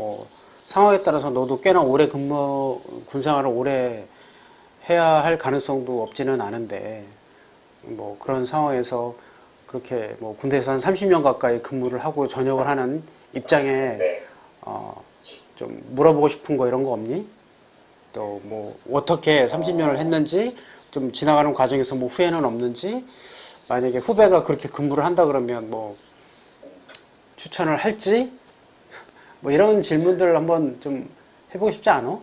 뭐 상황에 따라서 너도 꽤나 오래 군 생활을 오래 해야 할 가능성도 없지는 않은데, 뭐 그런 상황에서 그렇게 뭐 군대에서 한 30년 가까이 근무를 하고 전역을 하는 입장에 네. 좀 물어보고 싶은 거 이런 거 없니? 또 뭐 어떻게 30년을 했는지, 좀 지나가는 과정에서 뭐 후회는 없는지, 만약에 후배가 그렇게 근무를 한다 그러면 뭐 추천을 할지, 뭐 이런 질문들을 한번 좀 해보고 싶지 않아?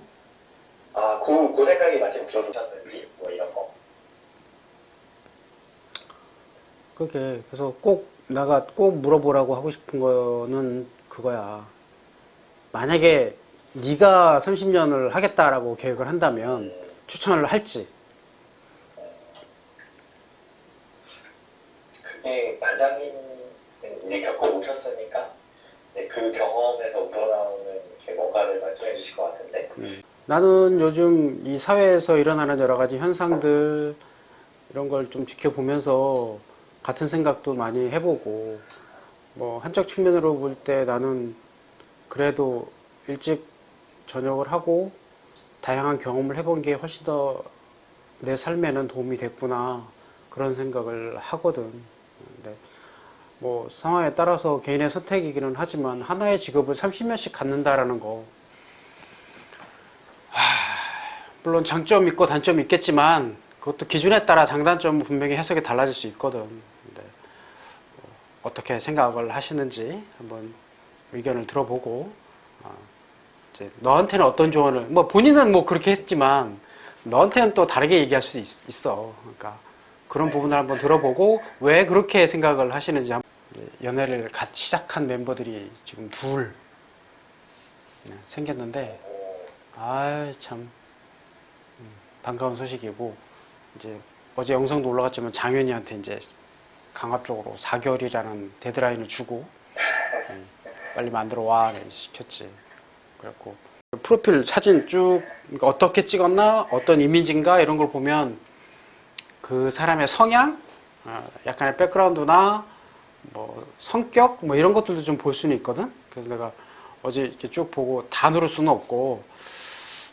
그 생각이 마침 들어서셨는지, 뭐 이런 거. 그게 그래서 꼭 내가 꼭 물어보라고 하고 싶은 거는 그거야. 만약에 네가 30년을 하겠다라고 계획을 한다면 추천을 할지. 그게 반장님은 이제 겪어보셨으니까, 네, 그 경험에서 우러나오는 이렇게 뭔가를 말씀해 주실 것 같은데. 나는 요즘 이 사회에서 일어나는 여러 가지 현상들 이런 걸 좀 지켜보면서 같은 생각도 많이 해보고, 뭐 한쪽 측면으로 볼 때 나는 그래도 일찍 전역을 하고 다양한 경험을 해본 게 훨씬 더 내 삶에는 도움이 됐구나, 그런 생각을 하거든. 근데 뭐 상황에 따라서 개인의 선택이기는 하지만 하나의 직업을 30년씩 갖는다라는 거, 물론 장점이 있고 단점이 있겠지만 그것도 기준에 따라 장단점은 분명히 해석이 달라질 수 있거든. 근데 어떻게 생각을 하시는지 한번 의견을 들어보고, 이제 너한테는 어떤 조언을, 뭐 본인은 뭐 그렇게 했지만 너한테는 또 다르게 얘기할 수 있어. 그러니까 그런 부분을 한번 들어보고 왜 그렇게 생각을 하시는지. 연애를 같이 시작한 멤버들이 지금 둘 생겼는데, 참 반가운 소식이고, 이제 어제 영상도 올라갔지만 장현이한테 이제 강압적으로 4개월이라는 데드라인을 주고 빨리 만들어 와 시켰지. 그래갖고 프로필 사진 쭉 어떻게 찍었나, 어떤 이미지인가 이런 걸 보면 그 사람의 성향, 약간의 백그라운드나 뭐 성격 뭐 이런 것들도 좀 볼 수는 있거든. 그래서 내가 어제 이렇게 쭉 보고 다 누를 수는 없고,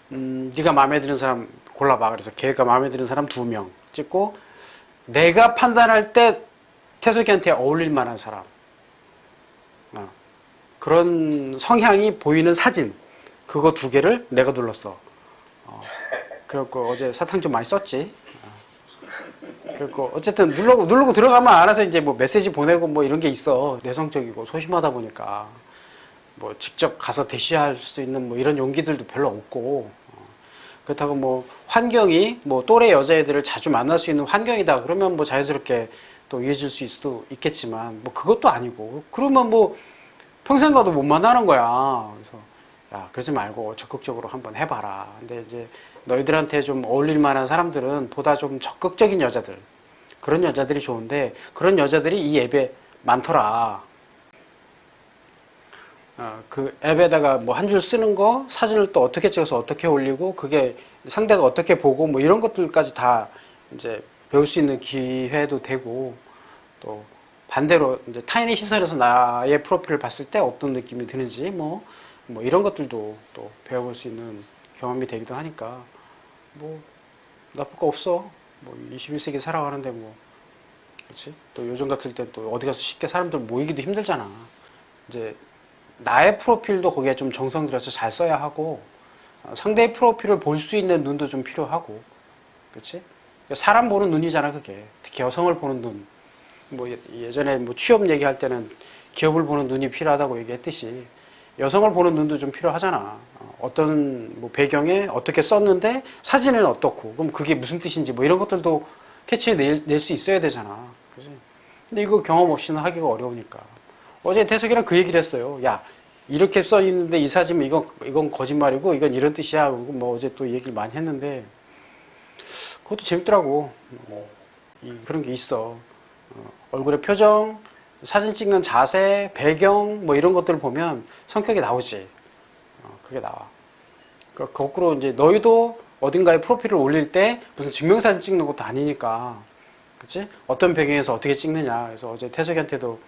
네가 마음에 드는 사람 골라봐. 그래서 걔가 마음에 드는 사람 2명 찍고, 내가 판단할 때 태석이한테 어울릴 만한 사람, 그런 성향이 보이는 사진, 그거 2개를 내가 눌렀어. 그래갖고 어제 사탕 좀 많이 썼지. 그리고 어쨌든 누르고 들어가면 알아서 이제 뭐 메시지 보내고 뭐 이런 게 있어. 내성적이고 소심하다 보니까 뭐 직접 가서 대시할 수 있는 뭐 이런 용기들도 별로 없고, 그렇다고 뭐 환경이 뭐 또래 여자애들을 자주 만날 수 있는 환경이다 그러면 뭐 자연스럽게 또 이어질 수 수도 있겠지만, 뭐 그것도 아니고 그러면 뭐 평생 가도 못 만나는 거야. 그래서 야, 그러지 말고 적극적으로 한번 해봐라. 근데 이제 너희들한테 좀 어울릴 만한 사람들은 보다 좀 적극적인 여자들, 그런 여자들이 좋은데, 그런 여자들이 이 앱에 많더라. 그 앱에다가 뭐 한 줄 쓰는 거, 사진을 또 어떻게 찍어서 어떻게 올리고, 그게 상대가 어떻게 보고, 뭐 이런 것들까지 다 이제 배울 수 있는 기회도 되고, 또 반대로 이제 타인의 시선에서 나의 프로필을 봤을 때 어떤 느낌이 드는지, 뭐 이런 것들도 또 배워볼 수 있는 경험이 되기도 하니까, 뭐 나쁠 거 없어. 뭐 21세기 살아가는데 뭐, 그렇지? 또 요즘 같을 때 또 어디 가서 쉽게 사람들 모이기도 힘들잖아. 이제 나의 프로필도 거기에 좀 정성 들여서 잘 써야 하고, 상대의 프로필을 볼 수 있는 눈도 좀 필요하고, 그렇지? 사람 보는 눈이잖아, 그게. 특히 여성을 보는 눈. 뭐 예전에 뭐 취업 얘기할 때는 기업을 보는 눈이 필요하다고 얘기했듯이 여성을 보는 눈도 좀 필요하잖아. 어떤 뭐 배경에 어떻게 썼는데 사진은 어떻고, 그럼 그게 무슨 뜻인지 뭐 이런 것들도 캐치해낼 수 있어야 되잖아. 그지? 근데 이거 경험 없이는 하기가 어려우니까. 어제 태석이랑 그 얘기를 했어요. 야, 이렇게 써 있는데 이 사진은 이건 거짓말이고 이건 이런 뜻이야. 뭐 어제 또 얘기를 많이 했는데 그것도 재밌더라고. 그런 게 있어. 얼굴의 표정, 사진 찍는 자세, 배경 뭐 이런 것들을 보면 성격이 나오지. 그게 나와. 그러니까 거꾸로 이제 너희도 어딘가에 프로필을 올릴 때 무슨 증명사진 찍는 것도 아니니까, 그치? 어떤 배경에서 어떻게 찍느냐. 그래서 어제 태석이한테도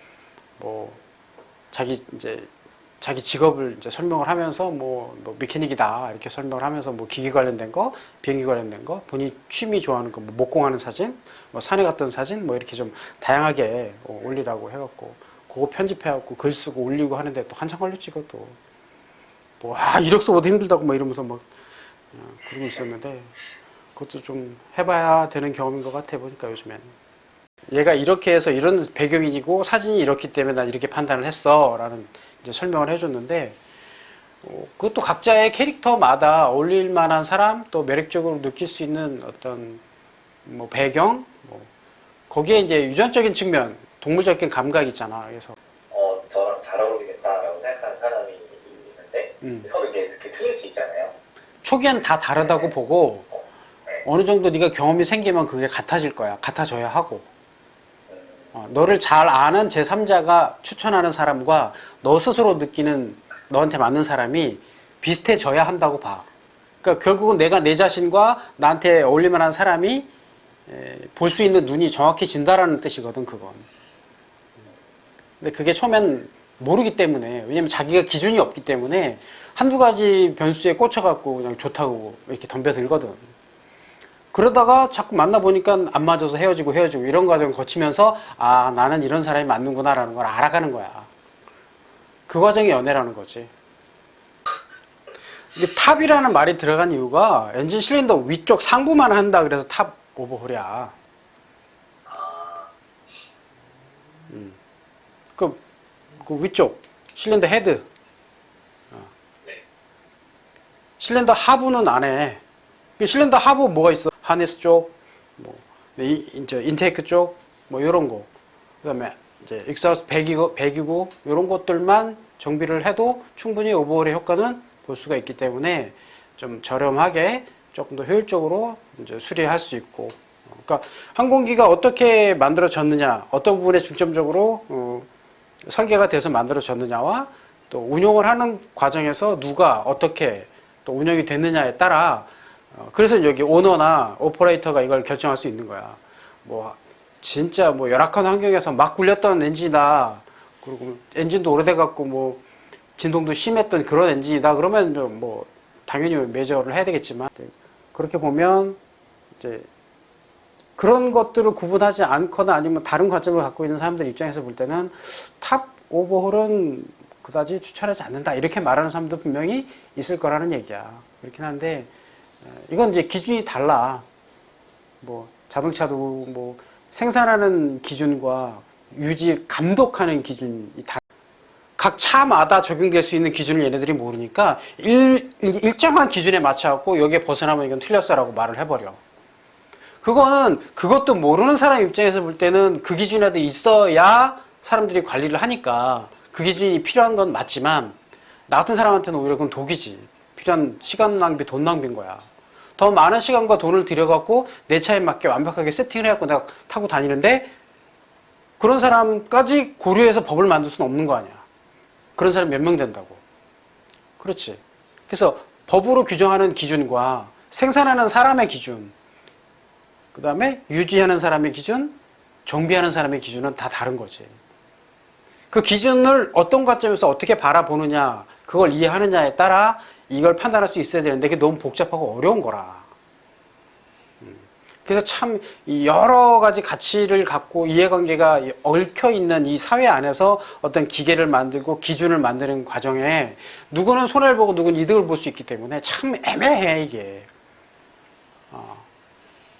뭐 자기 이제 자기 직업을 이제 설명을 하면서 뭐 메케닉이다 이렇게 설명을 하면서 뭐 기기 관련된 거, 비행기 관련된 거, 본인 취미 좋아하는 거, 뭐 목공하는 사진, 뭐 산에 갔던 사진, 뭐 이렇게 좀 다양하게 올리라고 해갖고 그거 편집해갖고 글 쓰고 올리고 하는데 또 한참 걸렸지 그것도. 뭐 이력 써보도 힘들다고 막 이러면서 막 그러고 있었는데 그것도 좀 해봐야 되는 경험인 것 같아 보니까 요즘엔. 얘가 이렇게 해서 이런 배경이고 사진이 이렇기 때문에 난 이렇게 판단을 했어 라는 이제 설명을 해줬는데 그것도 각자의 캐릭터마다 어울릴 만한 사람 또 매력적으로 느낄 수 있는 어떤 뭐 배경 뭐 거기에 이제 유전적인 측면 동물적인 감각이 있잖아. 그래서 저랑 잘 어울리겠다라고 생각하는 사람이 있는데 서로 이게 이렇게 틀릴 수 있잖아요. 초기엔 다 다르다고 보고 네. 어느 정도 네가 경험이 생기면 그게 같아질 거야. 같아져야 하고 너를 잘 아는 제3자가 추천하는 사람과 너 스스로 느끼는 너한테 맞는 사람이 비슷해져야 한다고 봐. 그러니까 결국은 내가 내 자신과 나한테 어울릴만한 사람이 볼 수 있는 눈이 정확해진다라는 뜻이거든 그건. 근데 그게 처음엔 모르기 때문에 왜냐면 자기가 기준이 없기 때문에 한두 가지 변수에 꽂혀갖고 그냥 좋다고 이렇게 덤벼들거든. 그러다가 자꾸 만나보니까 안 맞아서 헤어지고 이런 과정을 거치면서 아 나는 이런 사람이 맞는구나 라는 걸 알아가는 거야. 그 과정이 연애라는 거지. 이게 탑이라는 말이 들어간 이유가 엔진 실린더 위쪽 상부만 한다 그래서 탑 오버홀이야. 그 위쪽 실린더 헤드 실린더 하부는 안 해. 실린더 하부 뭐가 있어? 하네스 쪽, 뭐 이제 인테이크 쪽, 뭐 이런 거. 그다음에 이제 익사우스 배기구 이런 것들만 정비를 해도 충분히 오버홀의 효과는 볼 수가 있기 때문에 좀 저렴하게 조금 더 효율적으로 이제 수리할 수 있고. 그러니까 항공기가 어떻게 만들어졌느냐, 어떤 부분에 중점적으로 설계가 돼서 만들어졌느냐와 또 운용을 하는 과정에서 누가 어떻게 또 운영이 됐느냐에 따라 그래서 여기 오너나 오퍼레이터가 이걸 결정할 수 있는 거야. 뭐 진짜 뭐 열악한 환경에서 막 굴렸던 엔진이다. 그리고 엔진도 오래돼갖고 뭐 진동도 심했던 그런 엔진이다. 그러면 뭐 당연히 메저를 해야 되겠지만 그렇게 보면 이제 그런 것들을 구분하지 않거나 아니면 다른 관점을 갖고 있는 사람들 입장에서 볼 때는 탑 오버홀은 그다지 추천하지 않는다. 이렇게 말하는 사람도 분명히 있을 거라는 얘기야. 그렇긴 한데 이건 이제 기준이 달라. 뭐 자동차도 뭐 생산하는 기준과 유지 감독하는 기준이 다 각 차마다 적용될 수 있는 기준을 얘네들이 모르니까 일정한 기준에 맞춰갖고 여기에 벗어나면 이건 틀렸어라고 말을 해버려. 그거는 그것도 모르는 사람 입장에서 볼 때는 그 기준에도 있어야 사람들이 관리를 하니까 그 기준이 필요한 건 맞지만 나 같은 사람한테는 오히려 그건 독이지. 필요한 시간 낭비, 돈 낭비인 거야. 더 많은 시간과 돈을 들여갖고 내 차에 맞게 완벽하게 세팅을 해갖고 내가 타고 다니는데 그런 사람까지 고려해서 법을 만들 수는 없는 거 아니야. 그런 사람이 몇 명 된다고. 그렇지. 그래서 법으로 규정하는 기준과 생산하는 사람의 기준, 그 다음에 유지하는 사람의 기준, 정비하는 사람의 기준은 다 다른 거지. 그 기준을 어떤 관점에서 어떻게 바라보느냐, 그걸 이해하느냐에 따라 이걸 판단할 수 있어야 되는데 그게 너무 복잡하고 어려운 거라. 그래서 참 여러 가지 가치를 갖고 이해관계가 얽혀있는 이 사회 안에서 어떤 기계를 만들고 기준을 만드는 과정에 누구는 손해를 보고 누구는 이득을 볼 수 있기 때문에 참 애매해 이게.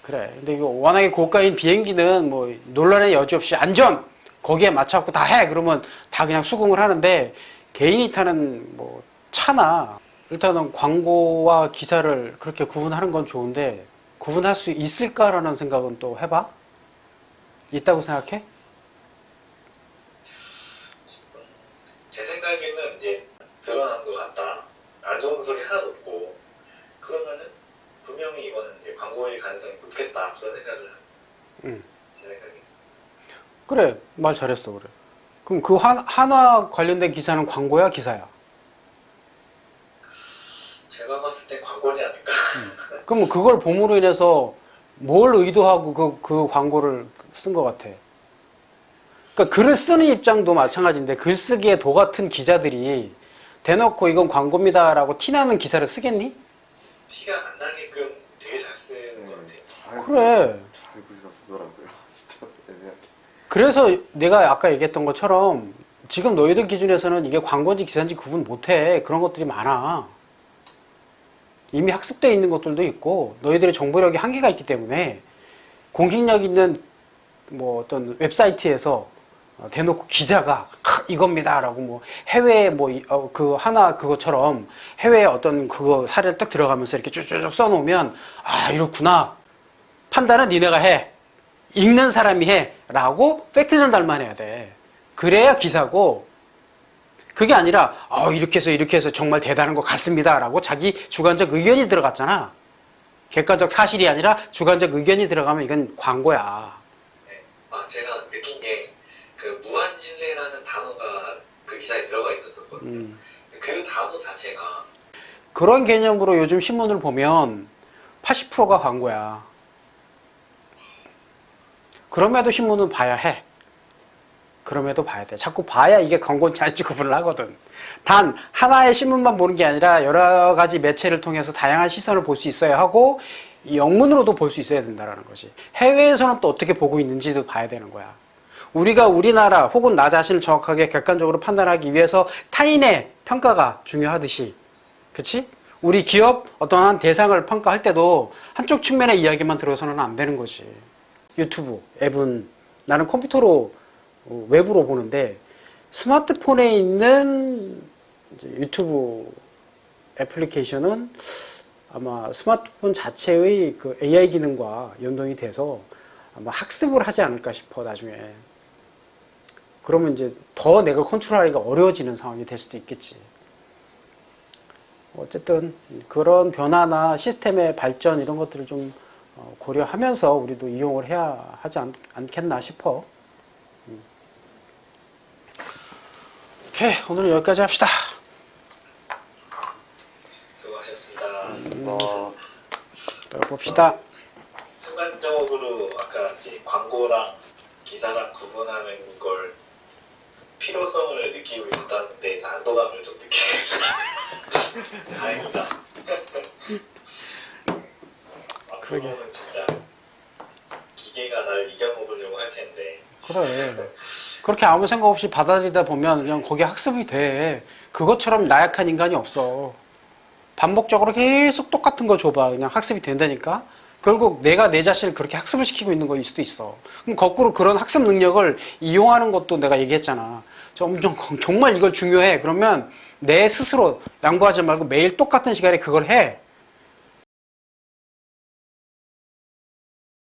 그래. 근데 이거 워낙에 고가인 비행기는 뭐 논란의 여지 없이 안전 거기에 맞춰갖고 다 해. 그러면 다 그냥 수긍을 하는데 개인이 타는 뭐 차나 일단은 광고와 기사를 그렇게 구분하는 건 좋은데 구분할 수 있을까라는 생각은 또 해봐. 있다고 생각해? 제 생각에는 이제 드러난 것 같다. 안 좋은 소리 하나도 없고 그러면은 분명히 이거는 이제 광고일 가능성이 높겠다 그런 생각을 제 생각에. 그래, 말 잘했어. 그래. 그럼 그 하나 관련된 기사는 광고야, 기사야? 제가 봤을 때 광고지 않을까. 그럼 그걸 봄으로 인해서 뭘 의도하고 그 광고를 쓴 것 같아? 그러니까 글을 쓰는 입장도 마찬가지인데 글쓰기에 도 같은 기자들이 대놓고 이건 광고입니다라고 티나는 기사를 쓰겠니? 티가 안 나게끔 되게 잘 쓰는 것 같아요. 그래. 잘 굴려서 쓰더라고요. 진짜 애매하게. 그래서 내가 아까 얘기했던 것처럼 지금 너희들 기준에서는 이게 광고인지 기사인지 구분 못해. 그런 것들이 많아. 이미 학습되어 있는 것들도 있고 너희들의 정보력이 한계가 있기 때문에 공식력 있는 뭐 어떤 웹사이트에서 대놓고 기자가 이겁니다라고 뭐 해외에 뭐 그 하나 그것처럼 해외에 어떤 그거 사례를 딱 들어가면서 이렇게 쭉쭉 써놓으면 아 이렇구나 판단은 니네가 해 읽는 사람이 해라고 팩트 전달만 해야 돼. 그래야 기사고 그게 아니라 이렇게 해서 정말 대단한 것 같습니다라고 자기 주관적 의견이 들어갔잖아. 객관적 사실이 아니라 주관적 의견이 들어가면 이건 광고야. 네. 제가 느낀 게 그 무한진례라는 단어가 그 기사에 들어가 있었거든요. 그 단어 자체가 그런 개념으로 요즘 신문을 보면 80%가 광고야. 그럼에도 신문은 봐야 해. 그럼에도 봐야 돼. 자꾸 봐야 이게 광고인지 아닌지 구분을 하거든. 단 하나의 신문만 보는 게 아니라 여러 가지 매체를 통해서 다양한 시선을 볼 수 있어야 하고 이 영문으로도 볼 수 있어야 된다는 거지. 해외에서는 또 어떻게 보고 있는지도 봐야 되는 거야. 우리가 우리나라 혹은 나 자신을 정확하게 객관적으로 판단하기 위해서 타인의 평가가 중요하듯이, 그치? 우리 기업 어떠한 대상을 평가할 때도 한쪽 측면의 이야기만 들어서는 안 되는 거지. 유튜브 앱은 나는 컴퓨터로 웹으로 보는데 스마트폰에 있는 이제 유튜브 애플리케이션은 아마 스마트폰 자체의 그 AI 기능과 연동이 돼서 아마 학습을 하지 않을까 싶어 나중에. 그러면 이제 더 내가 컨트롤하기가 어려워지는 상황이 될 수도 있겠지. 어쨌든 그런 변화나 시스템의 발전 이런 것들을 좀 고려하면서 우리도 이용을 해야 하지 않겠나 싶어. 오케이, 오늘은 여기까지 합시다. 수고하셨습니다. 또 봅시다. 순간적으로 아까 이제 광고랑 기사랑 구분하는 걸 필요성을 느끼고 있었다는 데에서 안도감을 좀 느끼게 다행이다. 그러게. 앞으로는 진짜 기계가 날 이겨먹으려고 할 텐데. 그래. 그렇게 아무 생각 없이 받아들이다 보면 그냥 거기에 학습이 돼. 그것처럼 나약한 인간이 없어. 반복적으로 계속 똑같은 거 줘봐. 그냥 학습이 된다니까. 결국 내가 내 자신을 그렇게 학습을 시키고 있는 거일 수도 있어. 그럼 거꾸로 그런 학습 능력을 이용하는 것도 내가 얘기했잖아. 정말 이걸 중요해. 그러면 내 스스로 양보하지 말고 매일 똑같은 시간에 그걸 해.